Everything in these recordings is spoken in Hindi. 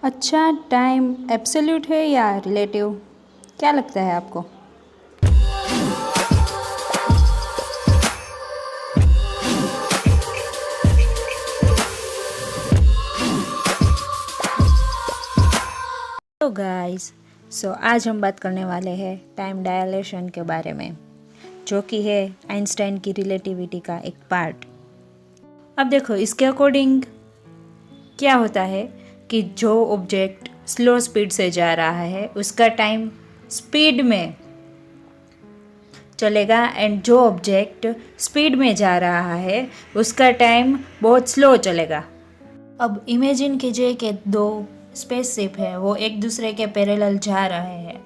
अच्छा, टाइम एब्सोल्यूट है या रिलेटिव, क्या लगता है आपको? तो गाइस, आज हम बात करने वाले हैं टाइम डायलेशन के बारे में, जो कि है आइंस्टाइन की रिलेटिविटी का एक पार्ट। अब देखो, इसके अकॉर्डिंग क्या होता है कि जो ऑब्जेक्ट स्लो स्पीड से जा रहा है उसका टाइम स्पीड में चलेगा, एंड जो ऑब्जेक्ट स्पीड में जा रहा है उसका टाइम बहुत स्लो चलेगा। अब इमेजिन कीजिए कि दो स्पेसशिप है, वो एक दूसरे के पैरेलल जा रहे हैं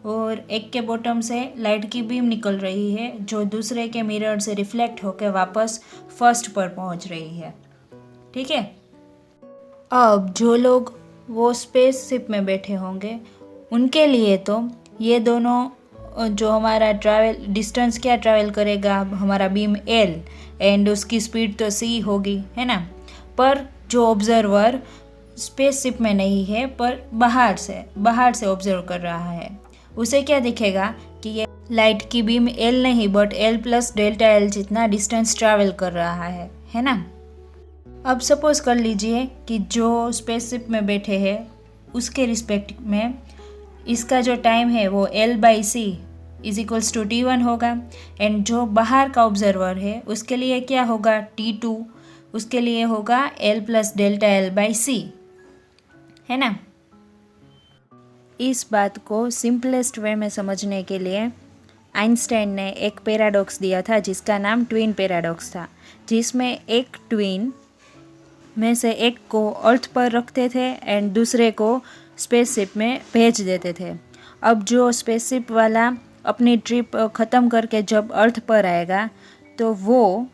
और एक के बॉटम से लाइट की बीम निकल रही है जो दूसरे के मिरर से रिफ्लेक्ट होकर वापस फर्स्ट पर पहुंच रही है। ठीक है। अब जो लोग वो स्पेसशिप में बैठे होंगे उनके लिए तो ये दोनों जो हमारा ट्रैवल डिस्टेंस क्या ट्रैवल करेगा, हमारा बीम एल एंड उसकी स्पीड तो सी होगी, है ना। पर जो ऑब्जर्वर स्पेसशिप में नहीं है पर बाहर से ऑब्जर्व कर रहा है, उसे क्या दिखेगा कि ये लाइट की बीम एल नहीं but L plus delta L जितना डिस्टेंस ट्रैवल कर रहा है ना। अब सपोज कर लीजिए कि जो स्पेसशिप में बैठे हैं उसके रिस्पेक्ट में इसका जो टाइम है वो L/c = T1 होगा, एंड जो बाहर का ऑब्जर्वर है उसके लिए क्या होगा, T2, उसके लिए होगा L + Δl/c, है ना। इस बात को सिंपलेस्ट वे में समझने के लिए आइंस्टाइन ने एक पैराडॉक्स दिया था जिसका नाम ट्विन पैराडॉक्स था, जिसमें एक ट्विन में से एक को अर्थ पर रखते थे एंड दूसरे को स्पेसशिप में भेज देते थे। अब जो स्पेसशिप वाला अपनी ट्रिप ख़त्म करके जब अर्थ पर आएगा तो वो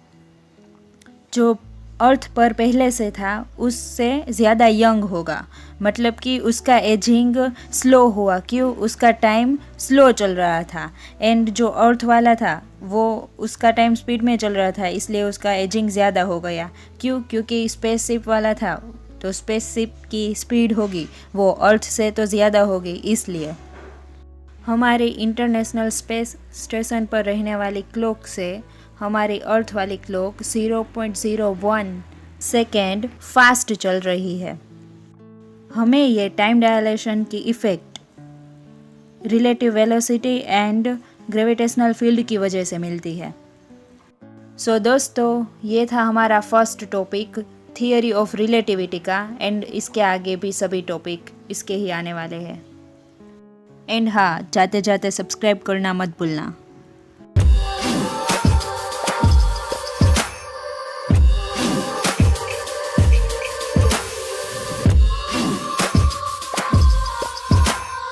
जो अर्थ पर पहले से था उससे ज़्यादा यंग होगा, मतलब कि उसका एजिंग स्लो हुआ, क्यों, उसका टाइम स्लो चल रहा था। एंड जो अर्थ वाला था वो उसका टाइम स्पीड में चल रहा था, इसलिए उसका एजिंग ज़्यादा हो गया। क्यों, क्योंकि स्पेसशिप वाला था तो स्पेसशिप की स्पीड होगी वो अर्थ से तो ज़्यादा होगी। इसलिए हमारी इंटरनेशनल स्पेस स्टेशन पर रहने वाली क्लॉक से हमारी अर्थ वाली क्लॉक 0.01 सेकेंड फास्ट चल रही है। हमें ये टाइम डायलेशन की effect relative velocity and gravitational field की वजह से मिलती है। दोस्तों, ये था हमारा first topic theory of relativity का, एंड इसके आगे भी सभी टॉपिक इसके ही आने वाले हैं। एंड हाँ, जाते जाते सब्सक्राइब करना मत भूलना।